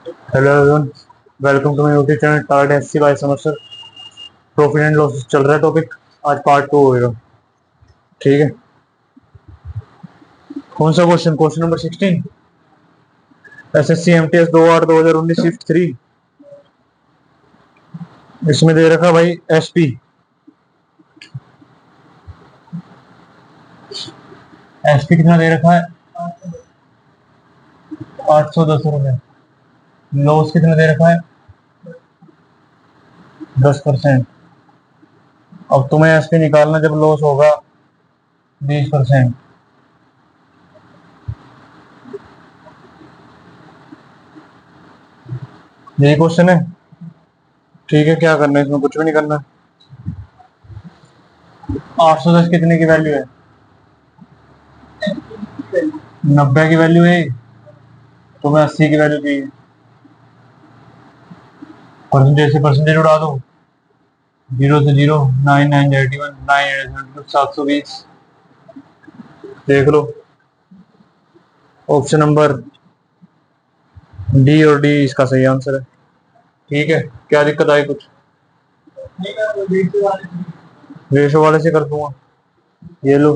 Hello everyone, welcome to my YouTube channel टार्ड एससी बाय समर्सर। प्रॉफिट एंड लॉस चल रहा है टॉपिक। आज पार्ट 2 होएगा। ठीक है। कौन सा question? Question number 16। SSC MTS 2/8/2019 shift 3। इसमें दे रखा भाई एसपी। एसपी कितना दे रखा है? 810 रुपये। लॉस कितना दे रखा है? 10%। अब तुम्हें एसपी निकालना जब लॉस होगा 20%। यही क्वेश्चन है। ठीक है, क्या करना है इसमें? कुछ भी नहीं करना। 810 कितने की वैल्यू है? 90 की वैल्यू है। तुम्हें 80 की वैल्यू चाहिए। परसेंटेज से परसेंटेज उड़ा दो। 0 से 0, 9 9 81, 9 720। देख लो। ऑप्शन नंबर डी और डी इसका सही आंसर है। ठीक है, क्या दिक्कत आई कुछ? रेशो वाले से कर दूंगा। ये लो।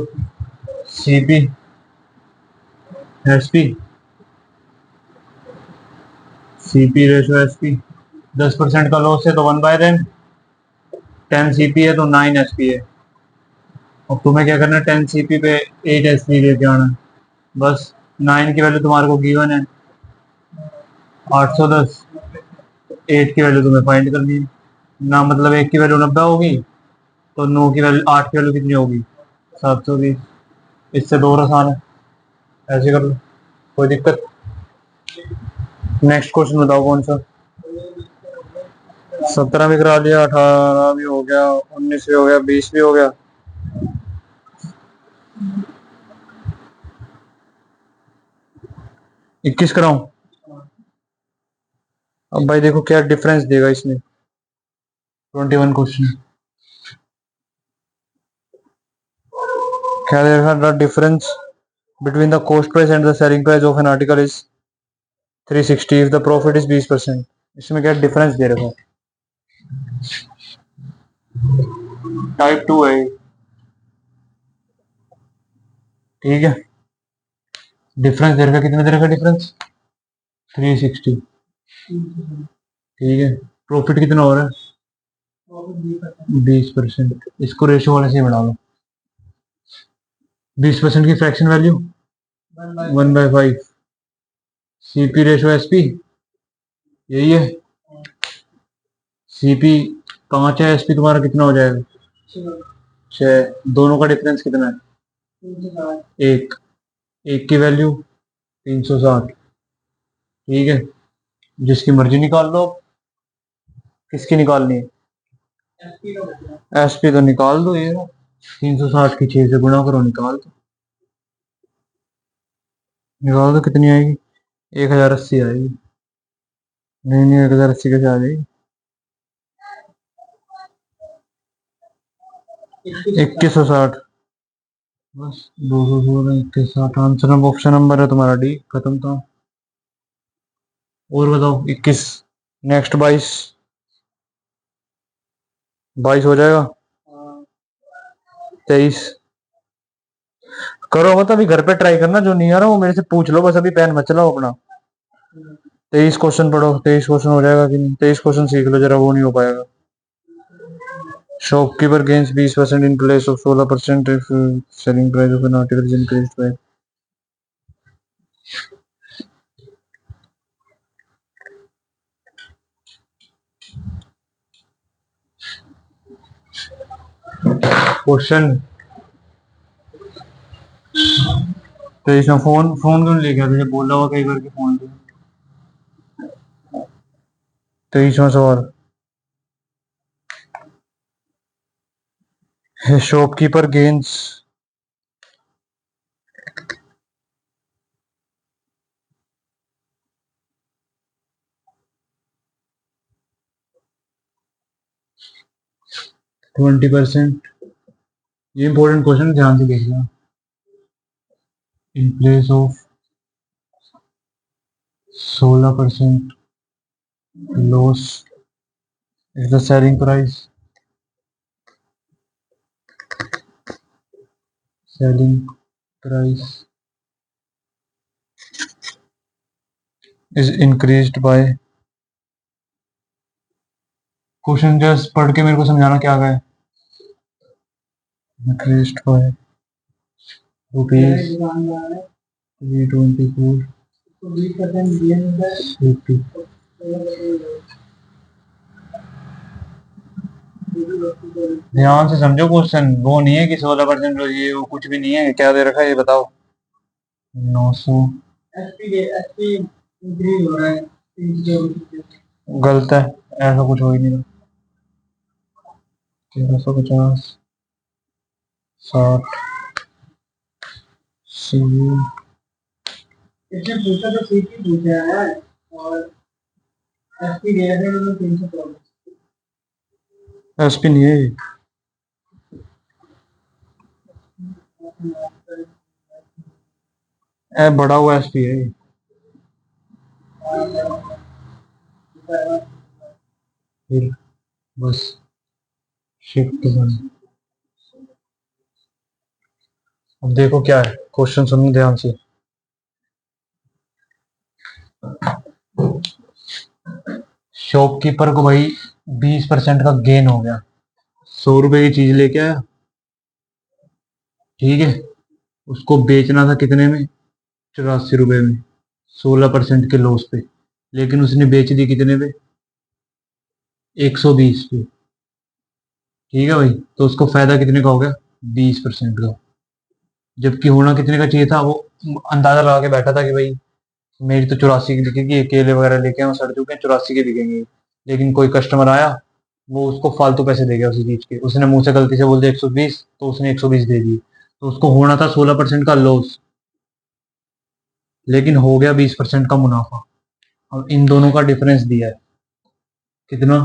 CP SP. CP ratio SP. 10% का लॉस है तो 1/10। 10 सीपी है तो 9 एसपी है। अब तुम्हें क्या करना है? 10 सीपी पे 8 एसपी लेके आना है। बस। 9 की वैल्यू तुम्हारे को गिवन है 810। 8 की वैल्यू तुम्हें फाइंड करनी है ना। मतलब 1 की वैल्यू 90 होगी तो 9 की वैल्यू 8 की वैल्यू कितनी होगी? 720। इससे दो आसान है। ऐसे कर लो, कोई दिक्कत। नेक्स्ट क्वेश्चन बताओ कौन सा। 17 भी करा दिया, 18 भी हो गया, 19 भी हो गया, 20 भी हो गया। 21 कराऊं? अब भाई देखो क्या डिफरेंस देगा इसमें। 21 क्वेश्चन क्या देगा? The difference between the cost price and the selling price of an article is 360 if the profit is 20%। इसमें क्या डिफरेंस दे रखा है? टाइप 2 है। ठीक है। डिफरेंस दे रखा, कितने दे रखा डिफरेंस? 360। ठीक है। प्रॉफिट कितना हो रहा है? 20%। इसको रेशो वाले से बढ़ा लो। 20% की fraction value 1/5। CP ratio SP यही है। सीपी 5 है, एसपी तुम्हारा कितना हो जाएगा? 6। दोनों का डिफरेंस कितना है? 1। 1 की वैल्यू 360। ठीक है। जिसकी मर्जी निकाल लो। किसकी निकालनी है? एसपी तो निकाल दो। ये 360 की 6 से गुणा करो, निकाल दो। निकाल दो, कितनी आएगी? 1080 आएगी। नहीं नहीं, 1080 कैसे आ जाएगी? 2160। बस। 216 2160 आंसर। अब ऑप्शन नंबर है तुम्हारा डी। खत्म था। और बताओ 21। नेक्स्ट 22। 22 हो जाएगा। 23 करो। मतलब अभी घर पे ट्राई करना, जो नहीं आ रहा वो मेरे से पूछ लो, बस अभी पेन मत चलाओ अपना। 23 क्वेश्चन पढ़ो। 23 क्वेश्चन हो जाएगा कि नहीं? 23 क्वेश्चन सीख लो जरा, वो नहीं हो पाएगा। Shopkeeper gains 20% in place of 16% if selling price of an article is increased by। Question 23 में फोन फोन क्यों लेके आते? बोला हुआ कई बार के फोन पे। 23वां सवाल। Shopkeeper gains 20%। ये इंपॉर्टेंट क्वेश्चन, ध्यान से देखना। In place of 16%। loss is the selling price. Selling price is increased by. Question just पढ़ के मेरे को समझाना क्या गया है। increased by rupees 324 50. ध्यान से समझो क्वेश्चन, वो नहीं है कि 16% ये वो कुछ भी नहीं है। क्या दे रखा है ये बताओ। 900 गलत है, ऐसा कुछ हो ही नहीं। 1350 60 पूछा तो सीपी पूछा है और एसपी दे रहे हैं 324। एसपी नहीं है ये, बड़ा हुआ एसपी है। फिर बस शिफ्ट बन। अब देखो क्या है क्वेश्चन, सुनो ध्यान से। शॉपकीपर को भाई 20% का गेन हो गया। 100 रुपए की चीज लेके आया, ठीक है। उसको बेचना था कितने में, 84 रुपए में, 16% के लॉस पे। लेकिन उसने बेच दी कितने पे, 120 पे, ठीक है भाई। तो उसको फायदा कितने का हो गया, 20% का। जबकि होना कितने का चाहिए था, वो अंदाजा लगा के बैठा था कि भाई मेरी तो 84 की बिकेगी, केले वगैरह लेके आए सड़ चुके हैं, 84 के बिकेंगे। लेकिन कोई कस्टमर आया, वो उसको फालतू पैसे दे गया उसी चीज के। उसने मुंह से गलती से बोल दिया 120, तो उसने 120 दे दिए। तो उसको होना था 16% का लॉस, लेकिन हो गया 20% का मुनाफा। अब इन दोनों का डिफरेंस दिया है कितना,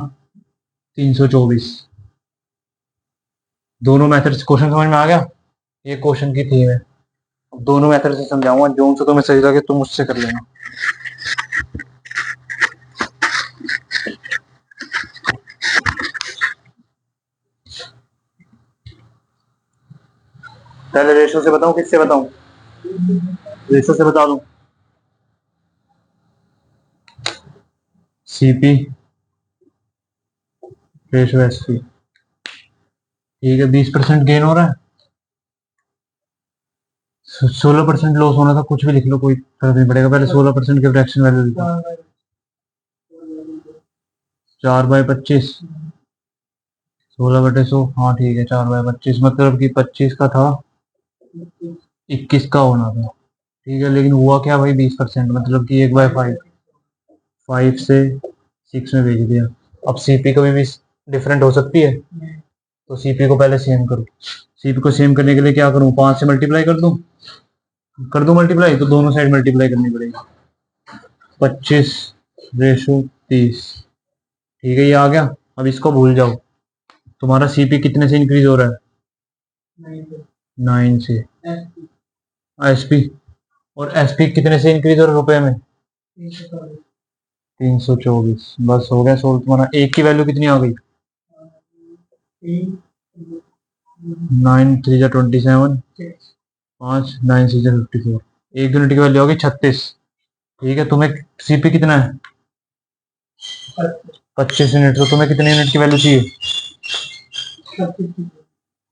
324। दोनों मेथड से क्वेश्चन समझ में आ गया। ये क्वेश्चन की थीम है। दोनों मेथड से समझाऊंगा, जो सा तुम्हें सही लगे तुम मुझसे कर लेना। पहले रेशो से बताऊं, किससे बताऊं, रेशो से बता दूं। सीपी रेशो एसपी, ठीक है। 20% गेन हो रहा है, 16% लॉस होना था। कुछ भी लिख लो, कोई फर्क नहीं पड़ेगा। पहले 16% के फ्रैक्शन वैल्यू लिखो, 4/25, 16/100, हाँ ठीक है। 4/25 मतलब कि 25 का था, 21 का होना था, ठीक है। लेकिन हुआ क्या भाई, 20%, मतलब कि 1/5, 5 से 6 में भेज दिया। अब सीपी कभी भी डिफरेंट हो सकती है, तो सीपी को पहले सेम करो। सीपी को सेम करने के लिए क्या करूं, 5 से मल्टीप्लाई कर दूं मल्टीप्लाई, तो दोनों साइड मल्टीप्लाई करनी पड़ेगी। 25/30, ठीक है। ये आ गया। अब इसको भूल जाओ। तुम्हारा सीपी कितने से इंक्रीज हो रहा है, 9 से। एसपी, और एसपी कितने से इंक्रीज हो रहा है रुपए में, 324। बस हो गया सोल्व तुम्हारा। एक की वैल्यू कितनी आ गई, 9 3 जा 27, 5 9 6 जा 54। एक यूनिट की वैल्यू होगी 36, ठीक है। तुम्हें सीपी कितना है, 25 यूनिट। तो तुम्हें कितने यूनिट की वैल्यू चाहिए,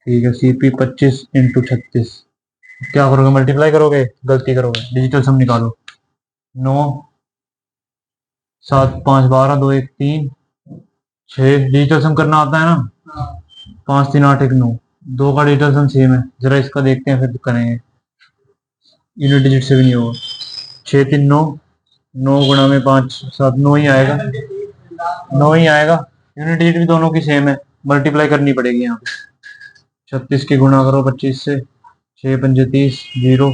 ठीक है। सीपी 25 इंटू 36, क्या करोगे, मल्टीप्लाई करोगे, गलती करोगे, डिजिटल सम निकालो। 9 7 5 12 2 1 3 6, डिजिटल सम करना आता है ना। 5 3 8 1 9, दो का डिजिटल सम सेम है। जरा इसका देखते हैं फिर करेंगे। यूनिट डिजिट से भी नहीं होगा। 6 3 9, 9 गुणा में 5 7, 9 ही आएगा, 9 ही आएगा। यूनिट डिजिट भी दोनों की सेम है, मल्टीप्लाई करनी पड़ेगी यहाँ पे। 36 की गुणा करो 25 से, 6 पंजे 30, 0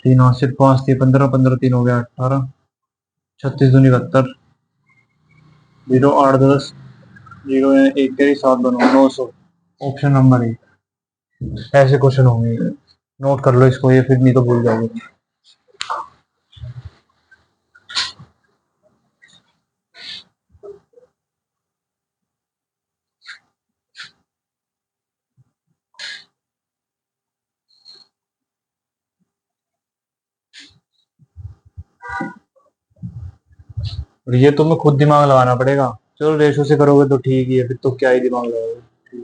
3 हाथ सिर्फ 5 थी, 15 15 3 हो गया 18, 36 दूनी 72, 0 8 10, 0 1 करी 7 बनो 900। Option number 1। ऐसे क्वेश्चन होंगे, नोट कर लो इसको, ये फिर नहीं तो भूल जाओगे। और ये तुम्हें खुद दिमाग लगाना पड़ेगा। चलो रेशो से करोगे तो ठीक ही है, फिर तो क्या ही दिमाग लगाओगे।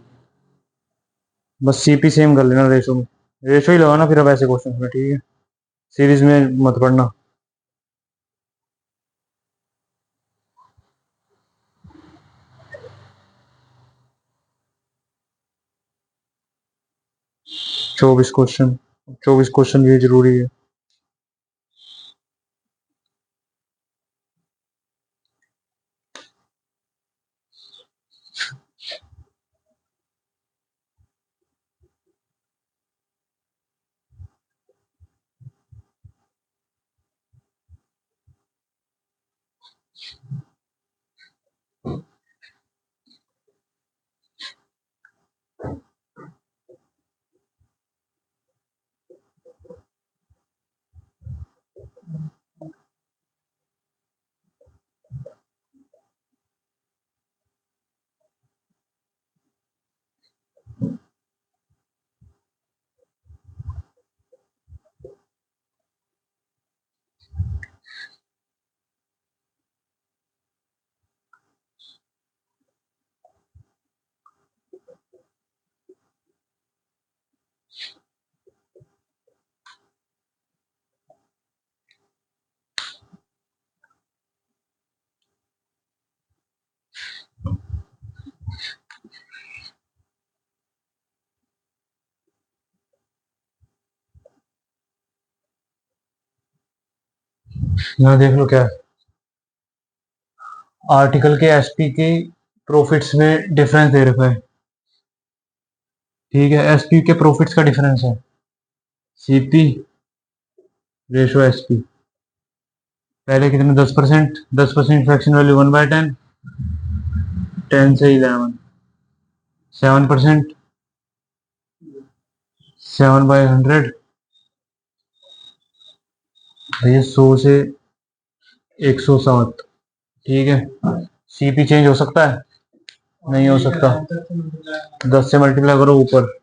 बस सीपी सेम कर लेना रेशो में। रेशो ही लगाना फिर अब ऐसे क्वेश्चन में, ठीक है। सीरीज में मत पढ़ना। चौबीस क्वेश्चन। 24 क्वेश्चन ये जरूरी है। यहाँ देख लो क्या है। आर्टिकल के एसपी के प्रॉफिट्स में डिफरेंस दे रखा है। ठीक है, एसपी के प्रॉफिट्स का डिफरेंस है। CP ratio SP. पहले कितने? 10%। 10% फ्रैक्शन वैल्यू 1/10। 10 से 11। 7%। 7/100। ये 100 से 107। ठीक है। सीपी चेंज हो सकता है? नहीं हो सकता। 10 से मल्टीप्लाई करो ऊपर।